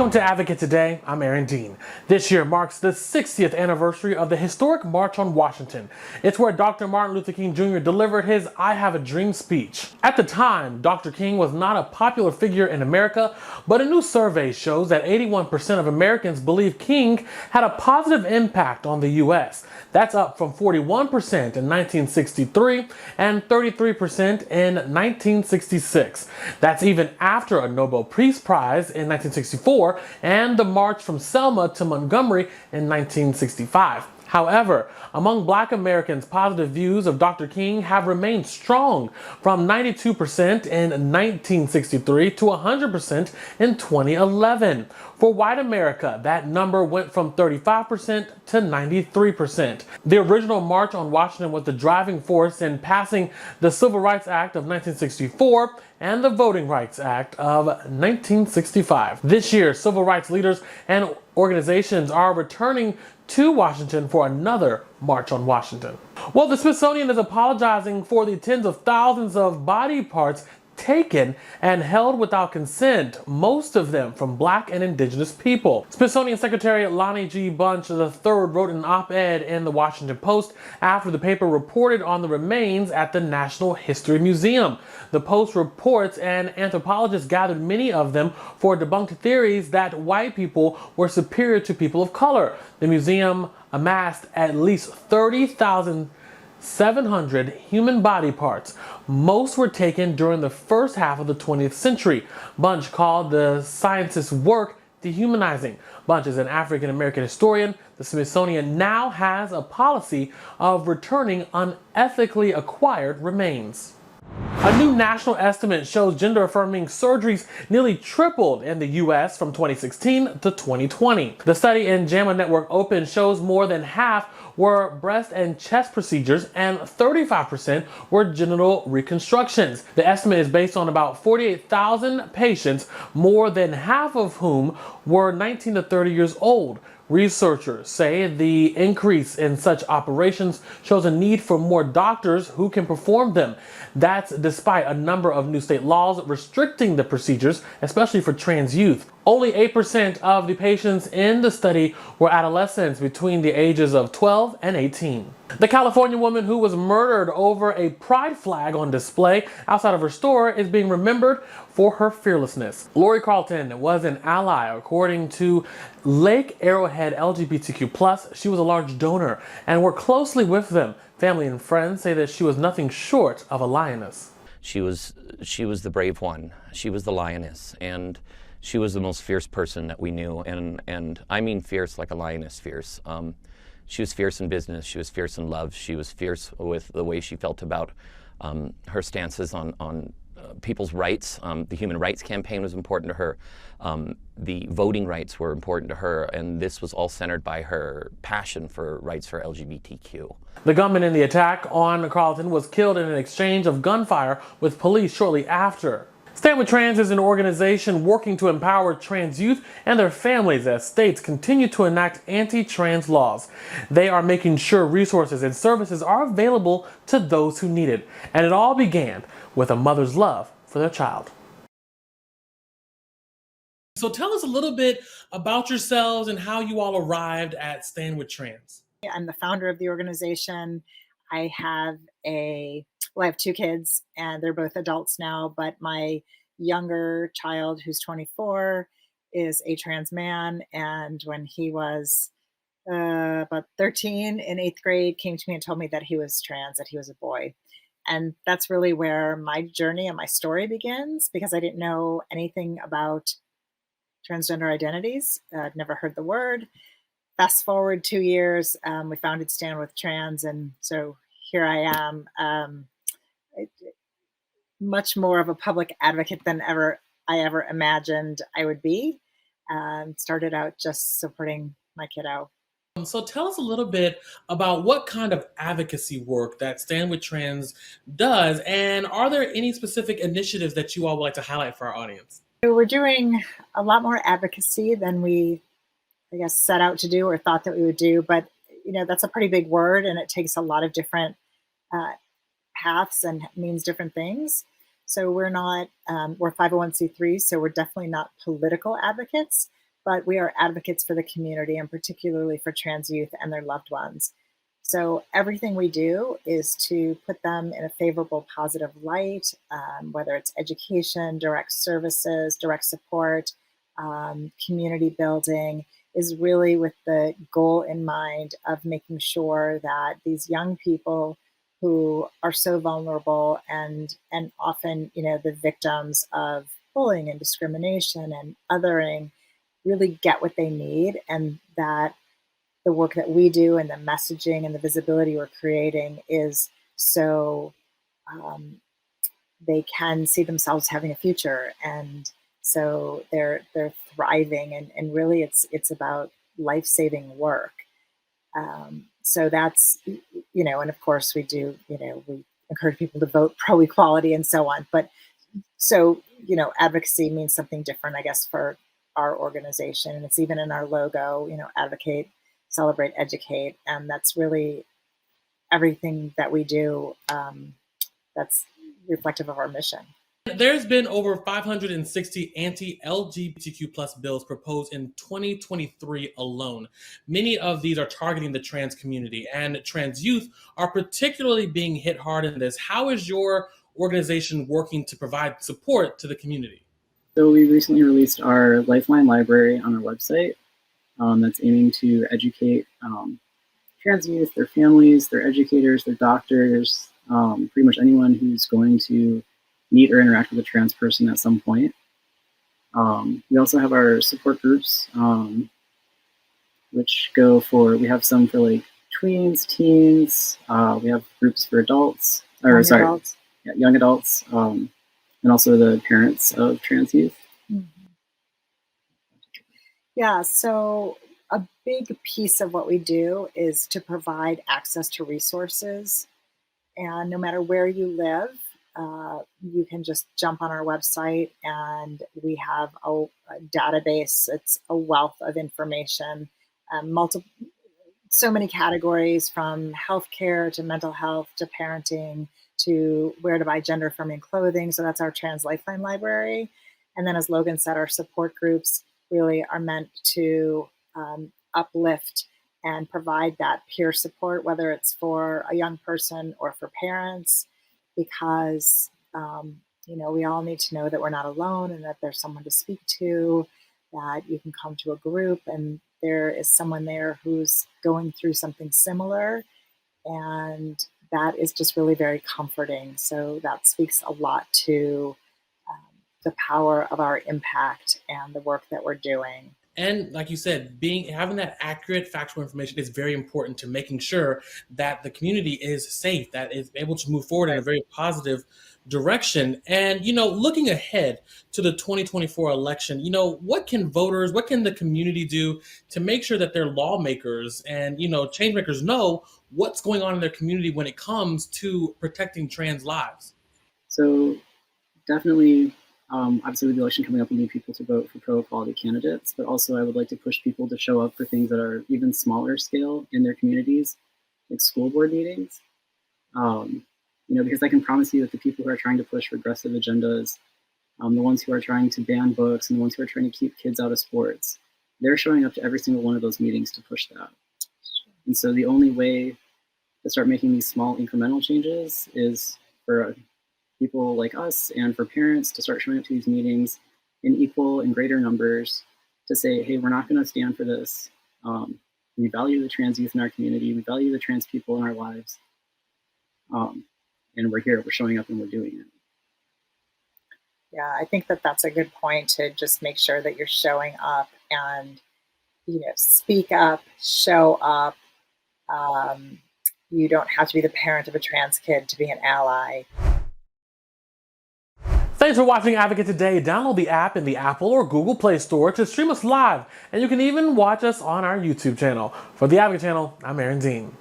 Welcome to Advocate Today. I'm Aaron Dean. This year marks the 60th anniversary of the historic March on Washington. It's where Dr. Martin Luther King Jr. delivered his I Have a Dream speech. At the time, Dr. King was not a popular figure in America, but a new survey shows that 81% of Americans believe King had a positive impact on the U.S. That's up from 41% in 1963 and 33% in 1966. That's even after a Nobel Peace Prize in 1964 and the March from Selma to Montgomery in 1965. However, among Black Americans, positive views of Dr. King have remained strong, from 92% in 1963 to 100% in 2011. For white America, that number went from 35% to 93%. The original March on Washington was the driving force in passing the Civil Rights Act of 1964 and the Voting Rights Act of 1965. This year, civil rights leaders and organizations are returning to Washington for another March on Washington. Well, the Smithsonian is apologizing for the tens of thousands of body parts taken and held without consent, most of them from Black and Indigenous people. Smithsonian Secretary Lonnie G. Bunch III wrote an op-ed in the Washington Post after the paper reported on the remains at the National History Museum. The Post reports an anthropologist gathered many of them for debunked theories that white people were superior to people of color. The museum amassed at least 30,700 human body parts. Most were taken during the first half of the 20th century. Bunch called the scientist's work dehumanizing. Bunch is an African-American historian. The Smithsonian now has a policy of returning unethically acquired remains. A new national estimate shows gender-affirming surgeries nearly tripled in the U.S. from 2016 to 2020. The study in JAMA Network Open shows more than half were breast and chest procedures and 35% were genital reconstructions. The estimate is based on about 48,000 patients, more than half of whom were 19 to 30 years old. Researchers say the increase in such operations shows a need for more doctors who can perform them. That's despite a number of new state laws restricting the procedures, especially for trans youth. Only 8% of the patients in the study were adolescents between the ages of 12 and 18. The California woman who was murdered over a pride flag on display outside of her store is being remembered for her fearlessness. Lori Carlton was an ally, according to Lake Arrowhead LGBTQ+. She was a large donor and worked closely with them. Family and friends say that she was nothing short of a lioness. She was the brave one. She was the lioness, and she was the most fierce person that we knew, and I mean fierce like a lioness fierce. She was fierce in business, she was fierce in love, she was fierce with the way she felt about her stances on people's rights. The Human Rights Campaign was important to her. The voting rights were important to her, and this was all centered by her passion for rights for LGBTQ. The gunman in the attack on Carlton was killed in an exchange of gunfire with police shortly after. Stand With Trans is an organization working to empower trans youth and their families as states continue to enact anti-trans laws. They are making sure resources and services are available to those who need it. And it all began with a mother's love for their child. So tell us a little bit about yourselves and how you all arrived at Stand With Trans. I'm the founder of the organization. I have I have two kids and they're both adults now, but my younger child, who's 24, is a trans man. And when he was about 13 in 8th grade, came to me and told me that he was trans, that he was a boy. And that's really where my journey and my story begins, because I didn't know anything about transgender identities. I'd never heard the word. Fast forward 2 years, we founded Stand With Trans, and so here I am, much more of a public advocate than I ever imagined I would be. Started out just supporting my kiddo. So tell us a little bit about what kind of advocacy work that Stand With Trans does, and are there any specific initiatives that you all would like to highlight for our audience? So we're doing a lot more advocacy than we, I guess, set out to do or thought that we would do, but that's a pretty big word, and it takes a lot of different paths and means different things. So we're not, we're 501c3, so we're definitely not political advocates, but we are advocates for the community and particularly for trans youth and their loved ones. So everything we do is to put them in a favorable, positive light, whether it's education, direct services, direct support, community building, is really with the goal in mind of making sure that these young people who are so vulnerable and often, the victims of bullying and discrimination and othering really get what they need, and that the work that we do and the messaging and the visibility we're creating is so they can see themselves having a future, and so they're thriving, and really it's about life-saving work. So that's, and of course we do, we encourage people to vote pro-equality and so on, but so, advocacy means something different, I guess, for our organization. And it's even in our logo, advocate, celebrate, educate. And that's really everything that we do, that's reflective of our mission. There's been over 560 anti-LGBTQ plus bills proposed in 2023 alone. Many of these are targeting the trans community, and trans youth are particularly being hit hard in this. How is your organization working to provide support to the community? So we recently released our Lifeline library on our website that's aiming to educate trans youth, their families, their educators, their doctors, pretty much anyone who's going to meet or interact with a trans person at some point. We also have our support groups, which we have some for like tweens, teens. We have groups for adults, Adults. Yeah, young adults, and also the parents of trans youth. Mm-hmm. Yeah, so a big piece of what we do is to provide access to resources. And no matter where you live, you can just jump on our website, and we have a database. It's a wealth of information, so many categories, from healthcare to mental health to parenting to where to buy gender-affirming clothing. So that's our Trans Lifeline library. And then, as Logan said, our support groups really are meant to uplift and provide that peer support, whether it's for a young person or for parents, because we all need to know that we're not alone and that there's someone to speak to, that you can come to a group and there is someone there who's going through something similar, and that is just really very comforting. So that speaks a lot to the power of our impact and the work that we're doing. And like you said, having that accurate factual information is very important to making sure that the community is safe, that is able to move forward in a very positive direction. And, looking ahead to the 2024 election, what can the community do to make sure that their lawmakers and, change makers know what's going on in their community when it comes to protecting trans lives? So definitely, obviously with the election coming up, we need people to vote for pro-equality candidates, but also I would like to push people to show up for things that are even smaller scale in their communities, like school board meetings. Because I can promise you that the people who are trying to push regressive agendas, the ones who are trying to ban books and the ones who are trying to keep kids out of sports, they're showing up to every single one of those meetings to push that. And so the only way to start making these small incremental changes is for people like us and for parents to start showing up to these meetings in equal and greater numbers to say, hey, we're not going to stand for this. We value the trans youth in our community. We value the trans people in our lives. And we're here, we're showing up, and we're doing it. Yeah, I think that that's a good point, to just make sure that you're showing up and, speak up, show up. You don't have to be the parent of a trans kid to be an ally. Thanks for watching Advocate Today. Download the app in the Apple or Google Play Store to stream us live, and you can even watch us on our YouTube channel. For the Advocate channel, I'm Aaron Dean.